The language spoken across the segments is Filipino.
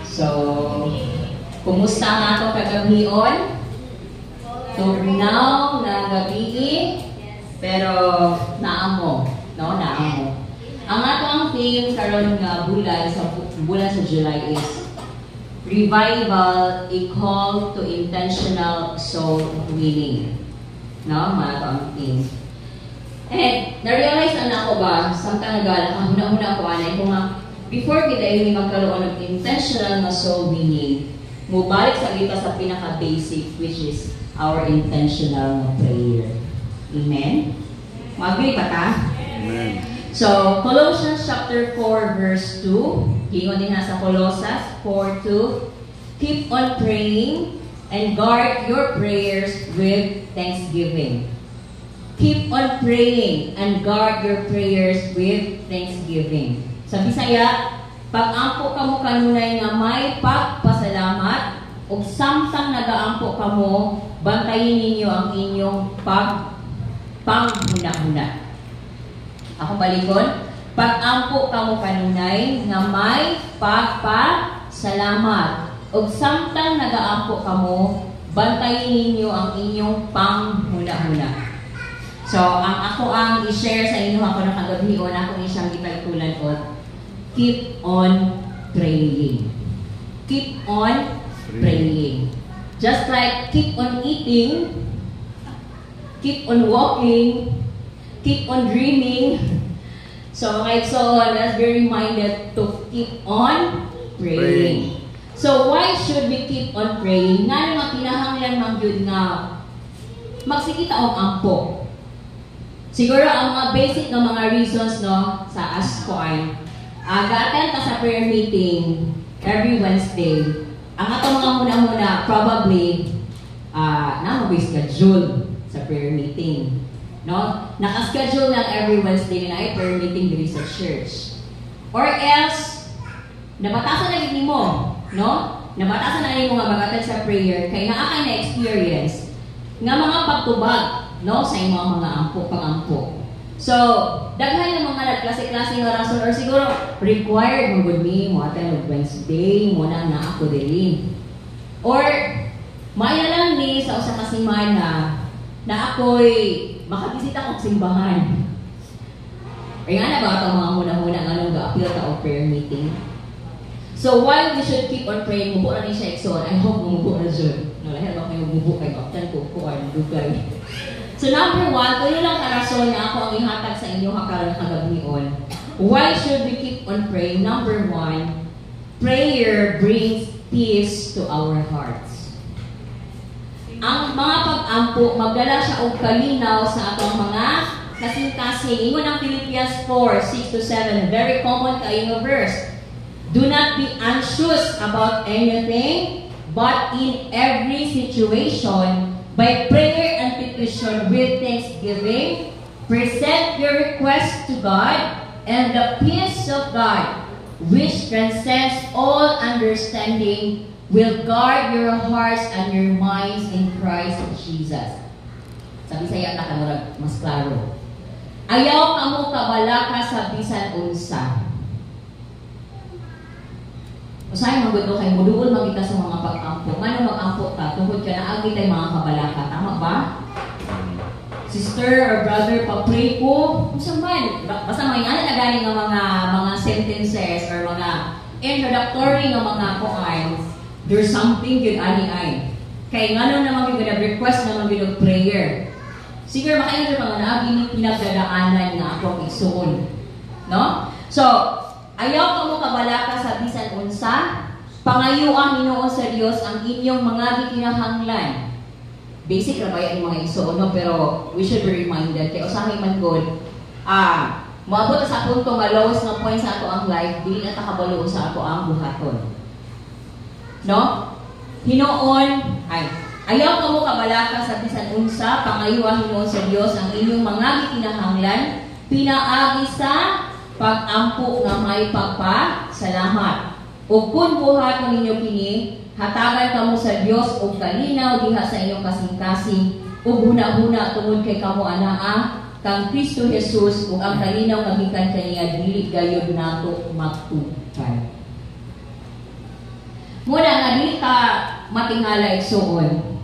So, kumusta nga ito kagabion? Tugnaw na gabi, pero naamo, no? Naamo. Ang atong theme karon nga bulan sa July is Revival, a call to intentional soul winning. No? Mga atong theme. And, na-realize na ako ba, samtang nagala, huna-huna ko anay ko nga, before kita yung magkaroon ng intentional na soul winning, mubalik sa kita sa pinaka-basic, which is our intentional na prayer. Amen? Mag-agree ba ta? Amen. So, Colossians chapter 4 verse 2, gingon din na sa Colossians 4:2, keep on praying and guard your prayers with thanksgiving. Keep on praying and guard your prayers with thanksgiving. Sa Bisaya, pag-ampo kamo kanunay nga may pagpasalamat, ug samtang nagaampo kamo, bantayin ninyo ang inyong panghuna-huna. Ako balikon, pag-ampo kamo kanunay nga may pagpasalamat, ug samtang nagaampo kamo, bantayin ninyo ang inyong panghuna-huna. So, ako ang i-share sa inyo ako na kagabi o na akong isang gitagtulan o keep on praying. Keep on praying. Just like keep on eating, keep on walking, keep on dreaming. So, let's be reminded to keep on praying. So, why should we keep on praying? Nga naman kinahanglan mang yun nga magsikita og ampo. Siguro ang mga basic na mga reasons no sa ask ko ay ga-attend ta sa prayer meeting every Wednesday. Ang atong mga muna-muna probably na mag-schedule sa prayer meeting. No? Naka-schedule lang every Wednesday na ay prayer meeting diri sa church. Or else nabatasan na gid nimo, no? Nabatasan na nimo nga mag-attend sa prayer kay naa kay na experience nga mga pagtubag no sa imong mga ampo. So, daghan ng mga klase-klase nga rason or siguro required mo gud mi mo attend Wednesday mo na ako diri. Or maya lang ni sa usa ka semana na ako'y makabisita ko sa simbahan. Ay nga na ba ito mga muna-muna nga nung ga-appeal ta o prayer meeting? So, while we should keep on praying, mubo na ni siya ikson, I hope mubo na dyan. Nalahil ba kayo mubo kayo, often ko ang dugay. So, number one, kung yun lang karason na ako ang ihatag sa inyo hakaroon kagabion. Why should we keep on praying? Number one, prayer brings peace to our hearts. Ang mga pag-ampo, magdala siya og kalinaw sa atong mga kasing-kasing. Ingon ang Philippians 4:6-7, very common kayo nga verse. Do not be anxious about anything, but in every situation, by prayer and petition with thanksgiving, present your requests to God, and the peace of God, which transcends all understanding, will guard your hearts and your minds in Christ Jesus. Sabi saya na kamurag mas klaro. Ayaw kamo kabalaka sa bisan unsa. Usahay magbuto kay muduol magita sa mga pag-ampo. Ngano mag-ampo ta tungod ka na agi tay mga kabalaka, tama ba? Sister or brother, pa-pray ko. Unsa man, basta may ana na gani nga mga sentences or mga introductory nga mga koans. There's something good ani ay. Kay ngano naman gyud request naman gyud prayer. Siguro makaingon mga naagi ni pinagdadaanan nga ako igsuon. No? So, ayaw ka mo kabalaka sa bisan unsa, pangayuan Ginoo sa Dios ang inyong mga gikinahanglan. Basic ra ba yan mga igsuon, no? Pero we should be reminded kay usahay man god, moabot sa punto nga lowest nga point sa ato ang life, dili na ta kabalo sa ato ang buhaton. No? Hinoon ay ayaw ka mo kabalaka sa bisan unsa, pangayuan Ginoo sa Dios ang inyong mga gikinahanglan, pinaagi sa pag-ampo nga may pagpasalamat. Ug kun buhaton ninyo kini, hatagan kamo sa Dios og kalinaw diha sa inyong kasing-kasing ug huna-huna tungod kay kamo anaa kang Kristo Jesus ug ang kalinaw nga gikan kaniya dili gayud nato magtukan. Muna nga di ka matingala igsuon.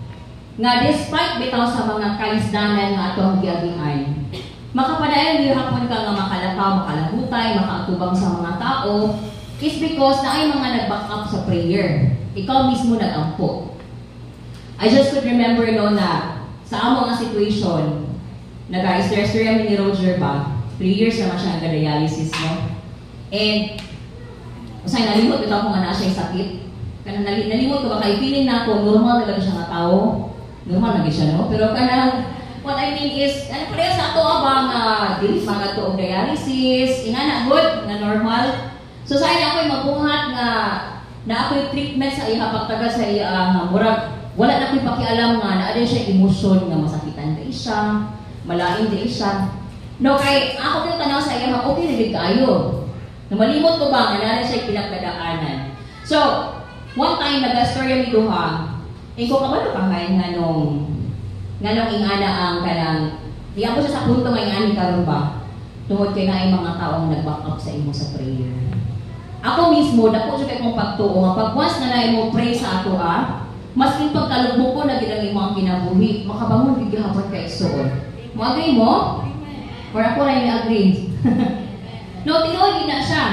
Nga despite bitaw sa mga kaisdanan nga atong giagian, makapadayon di hapon ka nga makalakaw, makalahutay, makaatubang sa mga tao, is because na ay mga nag-back up sa prayer. Ikaw mismo nag-ampo. I just could remember no na sa amo nga situation, nag-istorya ni Roger ba, 3 years naman siya nag-dialysis, no? And, usay nalimot ito kung nga na siya sakit. Kaya nalimot ko ba kay feeling na ako, normal talaga siya nga tao. Normal lagi siya, no? Pero kanang, what I mean is, ano pareha sa ato abang di mga tuong dialysis, ina na good, na normal. So sa akin ako'y mabuhat na ako'y treatment sa iya, pagtaga sa iya, murag, wala na ako'y pakialam nga, na adin siya emosyon nga masakitan na siya, malaing na siya. No, kay ako yung tanaw sa iya, okay na kayo. Namalimot ko ba, nga na siya pinagdadaanan. So, one time, nag-storya ni Duha, ko kabalo ka nga nung ingana ang kanang diyan ko siya sa punto nga ingani karon ba tungod kay naay mga taong nag-back up sa imo sa prayer. Ako mismo dako siya kay kong pagtuo nga pag once na naay mo pray sa ato maskin pagkalugbo ko na gid ang imong kinabuhi makabangon gid gihapon kay igsoon. Mo agree mo? Or ako ra ni agree. No, tinuod gid na siya.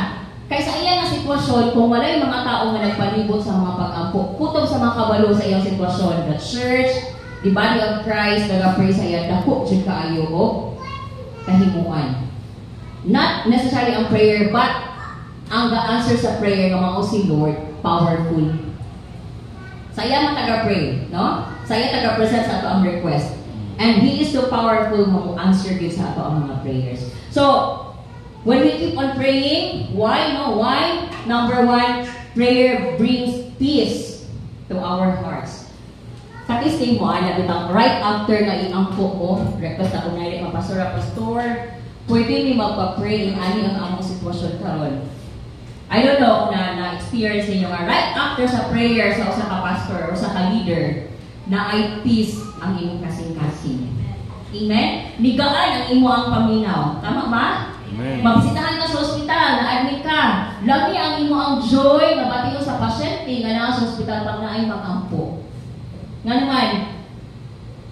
Kaya sa iyang sitwasyon, kung wala yung mga tao nga nagpalibot sa mga pag-ampo, kutob sa mga kabalo sa iyang sitwasyon, the church, the body of Christ, nag-pray sa iya, dako dyan kaayo o kahimuan. Not necessarily ang prayer, but ang the-answer sa prayer ng mga si Lord, powerful. Sa iya mataga-pray, no? Sa iya taga-present sa ato ang request. And He is so powerful mag-answer din sa ato ang mga prayers. So, when we keep on praying, why? No, why? Number 1, prayer brings peace to our hearts. Sa kisting mo, bitang right after na iampo mo, request na unay mapasura pastor, pwede ni magpa-pray in ani ang among sitwasyon karon. I don't know kung na-experience ninyo nga, right after sa prayer sa usa ka pastor o sa ka leader, na ay peace ang imong kasing-kasing. Amen? Nigaan ang imo ang paminaw. Tama ba? Magsitahan ka sa ospital, na-admit ka. Lagi ang imo ang joy na batiyo sa pasyente nga na sa ospital pag naay mag-ampo. Nga naman,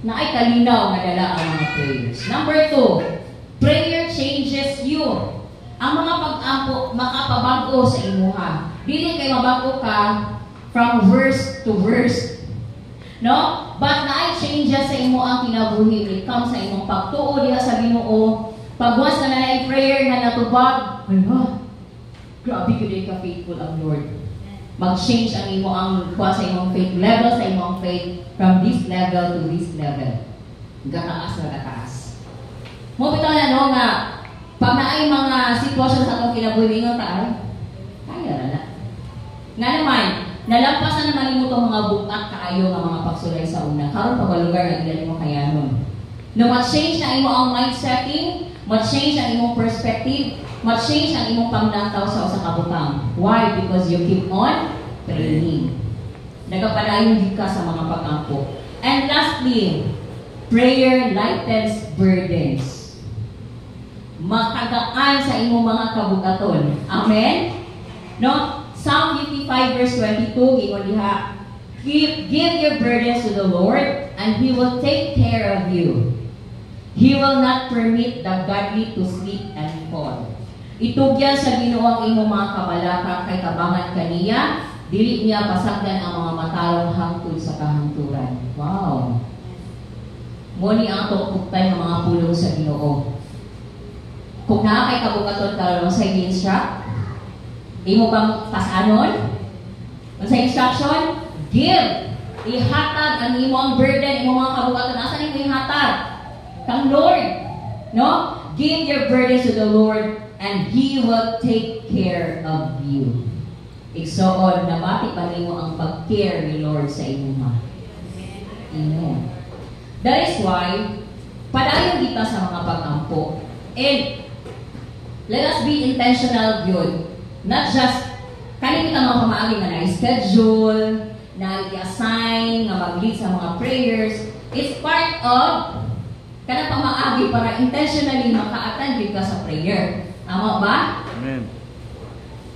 naay kalinaw nga dala ang mga prayers. Number 2, prayer changes you. Ang mga pag-ampo, makapabago sa imuha. Dili kay mabago ka from verse to verse. No? But naay changes sa imo ang kinabuhi. It comes sa imong pagtuo diha sa Ginoo. Pagwas na na prayer na natubag, grabe gud ka faithful ang Lord. Mag-change ang imo ang sa imong faith level, sa imong faith from this level to this level. Gataas na gataas. Mo bitaw na no nga pag naay mga sitwasyon sa atong kinabuhi nga kaya na. Nga naman, nalampasan naman imo tong mga bukat kaayo nga mga pagsulay sa una. Karon pa ba lugar nga dili mo kayanon. No, ma-change na imo ang mindsetting, ma-change ang imong perspective, ma-change ang imong pamnataw sa usa ka butang. Why? Because you keep on praying. Nagapadayon ka sa mga pag-ampo. And lastly, prayer lightens burdens. Makagaan sa imong mga kabugaton. Amen? No? Psalm 55 verse 22, gingon diha, give your burdens to the Lord, and He will take care of you. He will not permit the godly to sleep and fall. Itugyan sa Ginoo ang imong mga kabalaka kay tabangan kaniya, dili niya pasagdan ang mga matarong hangtod sa kahangturan. Wow. Muni ang atong pugtay ng mga pulong sa Ginoo. Kung naa kay kabugaton karon sa instruct, imo bang pasanon? Sa instruction, give. Ihatag ang imong burden, imong mga kabugaton. Asa nimo ihatag? Kang Lord. No? Give your burdens to the Lord and He will take care of you. Igsoon, nabati pa nimo ang pag-care ni Lord sa inyo. Amen. That is why, padayon kita sa mga pag-ampo. And let us be intentional good. Not just, kanina kita mga pamaagi na na-schedule, na-assign, na mag-lead sa mga prayers. It's part of kana pamaagi para intentionally maka-attend ka sa prayer. Tama ba? Amen.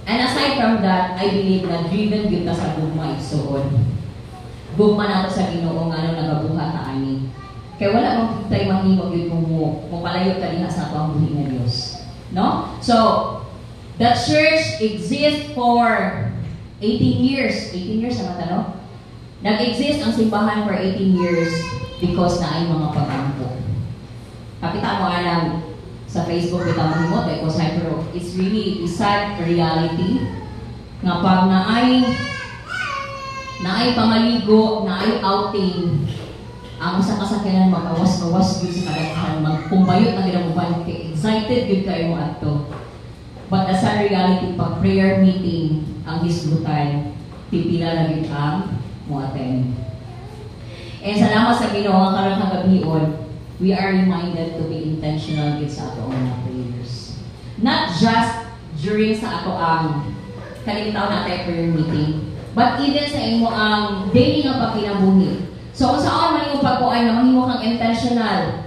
And aside from that, I believe na driven yun ta sa gugma igsuon. Gugma nato sa Ginoo nga ano nagabuhat ta ani. Kaya wala mong tayo manghimog yun kung palayo ka diha sa ato ang buhi nga Dios. No? So, the church exists for 18 years. 18 years naman ta, no? Nag-exist ang simbahan for 18 years because na ay mga pag-ampo. Kapita mo alam sa Facebook kita mo mo because it's really a sad reality nga pag naay pamaligo, naay outing, ang sa kasakyanan mag-awas-awas yun sa kadaghan, magpumbayot na ginamuban, excited yun kayo mo ato. But the sad reality, pag prayer meeting ang hisgutan, pipila na yun ang mo attend. And salamat sa Ginoo ang karang kagabion, we are reminded to be intentional with sa ato ang mga prayers. Not just during sa ato ang kalitaw natin prayer meeting, but even sa imo ang daily nga pagkinabuhi. So kung saan man yung pagkuan na mahimo kang intentional,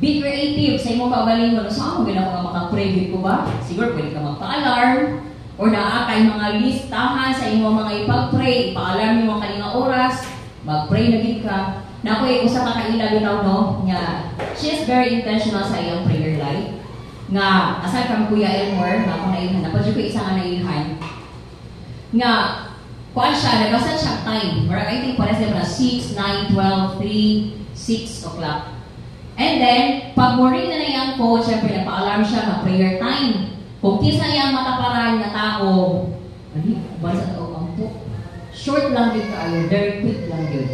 be creative sa imo kaugaling mo. Saan mo gina ko makapray ko ba? Siguro pwede ka magpa-alarm or naakay mga listahan sa imo mga ipag-pray, ipa-alarm mo mga kalinga oras, mag-pray na gid ka. Na ako usa ka kaila bitaw no nga she is very intentional sa iyang prayer life. Nga aside from Kuya Elmore, na ako naihan, napadyo ko isa nga naihan. Nga kuan siya, nagbasan siya time. I think pares na 6, 9, 12, 3, 6 o'clock. And then, pag morning na na yung phone, syempre nagpa-alarm siya na prayer time. Kung kisa yung mataparan na tao, basa tao ang po. Short lang yun kayo, very quick lang yun.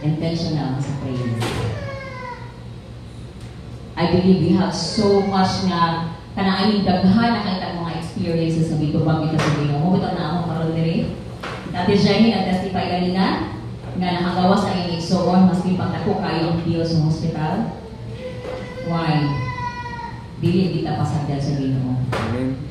Intentional sa prayer. I believe we have so much na kanaaning daghan na kaya mga experiences na bitubang kita sa Ginoo. Mabito na akong karoon diri. Dati Jenny nag-testify kanina nga nakagawa sa iyong igsoon maski pang dako kayo ang bill sa hospital. Why? Dili kita pasagdan sa Ginoo.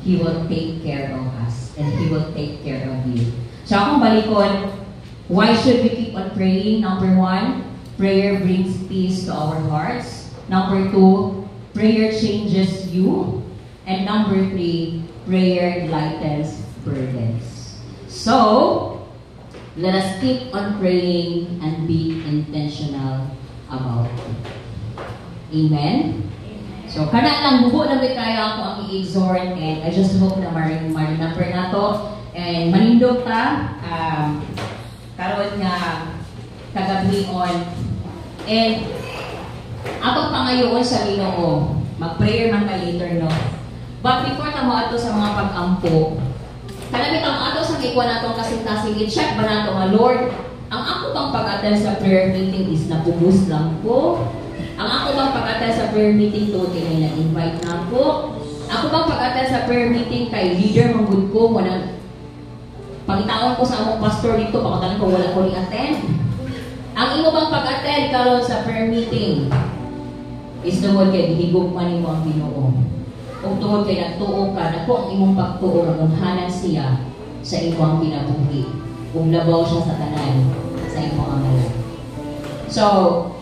He will take care of us and He will take care of you. So akong balikon, why should we keep on praying? Number 1, prayer brings peace to our hearts. Number 2, prayer changes you. And number 3, prayer lightens burdens. So, let us keep on praying and be intentional about it. Amen? So, kana lang, bubo na may kaya ako ang i-exhort and I just hope na ma-remember na to and manindog ta karon nga kagabion and atong pangayoon sa Ginoo mag-prayer man ka later no. But before ta mo ato sa mga pag-ampo, kanami tang ato sa gikuan natong kasintasing i-check ba nato nga Lord, ang ako bang pag-attend sa prayer meeting is napubus lang ko? Ang ako bang pag-attend sa prayer meeting to kay na-invite na ko? Ako bang pag-attend sa prayer meeting kay leader mong good ko mo nang pangitaon ko sa among pastor dito baka ko wala ko ni-attend? Ang imo bang pag-attend karon sa prayer meeting is tungod kay gihigugman nimo ang Ginoo. Kung tungod kay nagtuo ka, nako ang imong pagtuo nagunghanan siya sa imong kinabuhi. Kung labaw siya sa tanan sa imong amalan. So,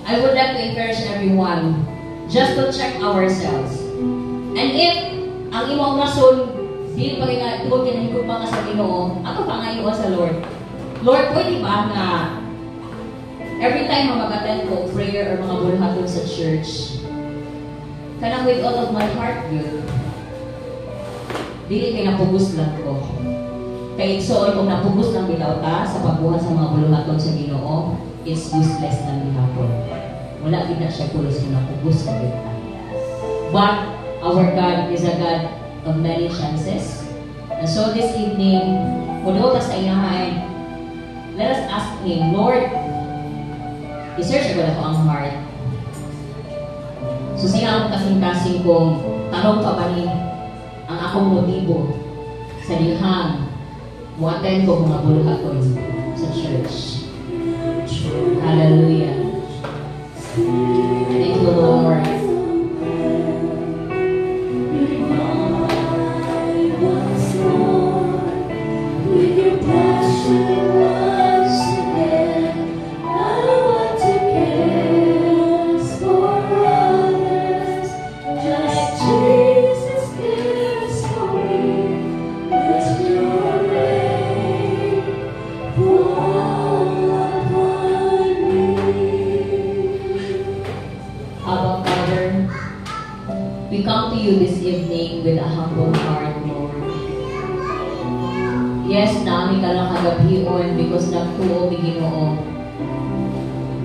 I would like to encourage everyone just to check ourselves. And if ang imong rason di pa kay tungod kay nahigugma ka sa Ginoo, ato pangayoon sa Lord. Lord, pwede ba na every time mag-attend ko prayer or mga bulhaton sa church, kanang with all of my heart yun, dili kay napugos lang ko. Kaya igsoon kung napugos lang bitaw ta sa pagbuhat sa mga bulhaton sa Ginoo, it's useless lang gihapon. Wala gid na siya pulos kung napugos ka bitaw. But our God is a God of many chances. And so this evening, mudo ta sa inahan, let us ask Him, Lord, i-search ko na ko ang heart. So siya ang kasing-kasing kong tanong pa ba ni ang akong motibo sa lihang mo-attend ko mga bulhaton sa church. Hallelujah. Thank you, Lord. With your passion once again, I want to care for others, just Jesus cares for me. Yes, nami ka lang kagabion because nagtuo mi Ginoo.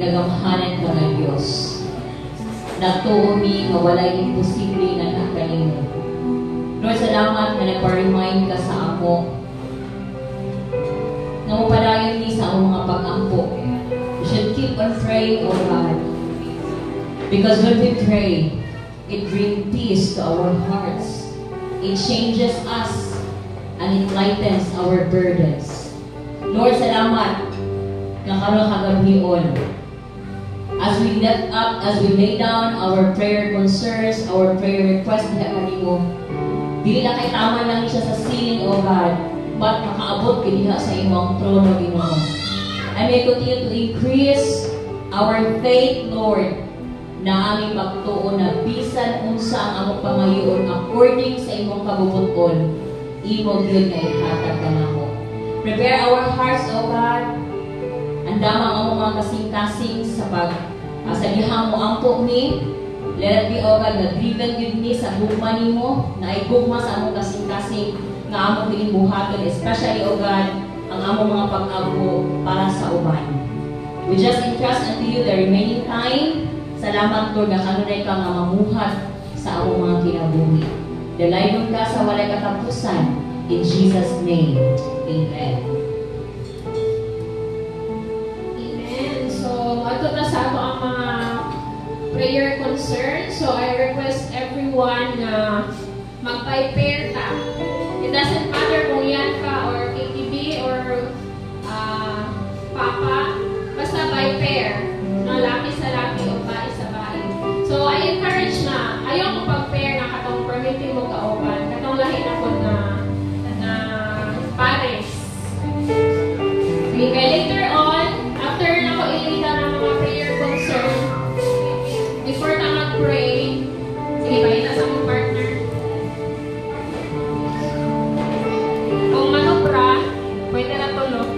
Nagamhanan ka nga Diyos. Nagtuo mi nga walay imposible nga nakanimo. Lord, salamat na nagpa-remind ka sa ako na mapadayon ni sa akong mga pag-ampo. We should keep on praying, O God. Because when we pray, it brings peace to our hearts. It changes us and it lightens our burdens. Lord, salamat na karon kagabion. As we lift up, as we lay down our prayer concerns, our prayer requests, mo, dili na kay tama lang siya sa ceiling, O God, but makaabot kiniha sa imong trono, Ginoo. And may continue to increase our faith, Lord, na aming magtuon na bisan unsa ang among pangayoon according sa imong kabubuton, imo gyud nga ihatag kanako. Prepare our hearts, O God. Andama ang among mga kasing-kasing sa sa dihang mo ampo ni. Let it be, O God, na driven yun ni sa gugma ni mo, na igugma sa among kasing-kasing nga among kinibuhaton, especially, O God, ang among mga pag-ago para sa uban. We just entrust unto you the remaining time. Salamat, Lord, na kanunay ka nga mamuhat sa among mga kinabuhi. Dalaygon ka sa walay katapusan. In Jesus' name, Amen. Amen. So, ato na sa ato ang mga prayer concern. So, I request everyone na mag-prepare ta. It doesn't matter kung yan ka or KTB or Papa. Basta by pair. No, laki sa laki o bae sa bae. So, I encourage na, ayaw mo pag-pair na katong permitting mo kauban. Katong lahi na po na pares. Okay, later on, after na ko ilita ng mga prayer concern, before na mag-pray, sige, pakita sa mong partner. Kung manubra, pwede na tulog.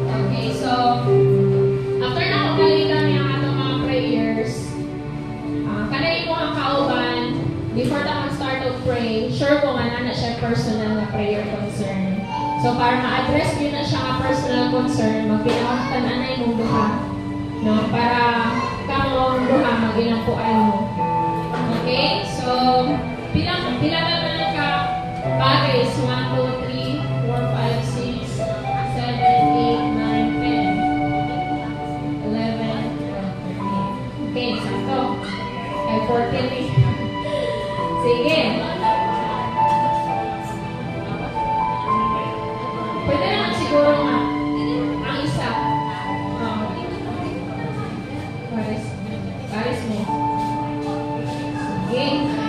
Okay, so, after na ko galitan yung atong mga prayers, kanay mo ang kauban, before na mag-start of praying, sure ko nga na siya personal na prayer concern. So, para ma-address yun na siya nga personal concern, magpinakaktan anay mong duha. No? Para kamo ang duha, mag-inampuan mo. Okay? So, bilang na ka pares, 1, 2, 3, 4, 5, 6, 7, 8, 9, 10, 11, 12, 13. Okay, sakto. Ay, 14. Sige. Pwede naman siguro nga ang isa. Pares mo. Sige.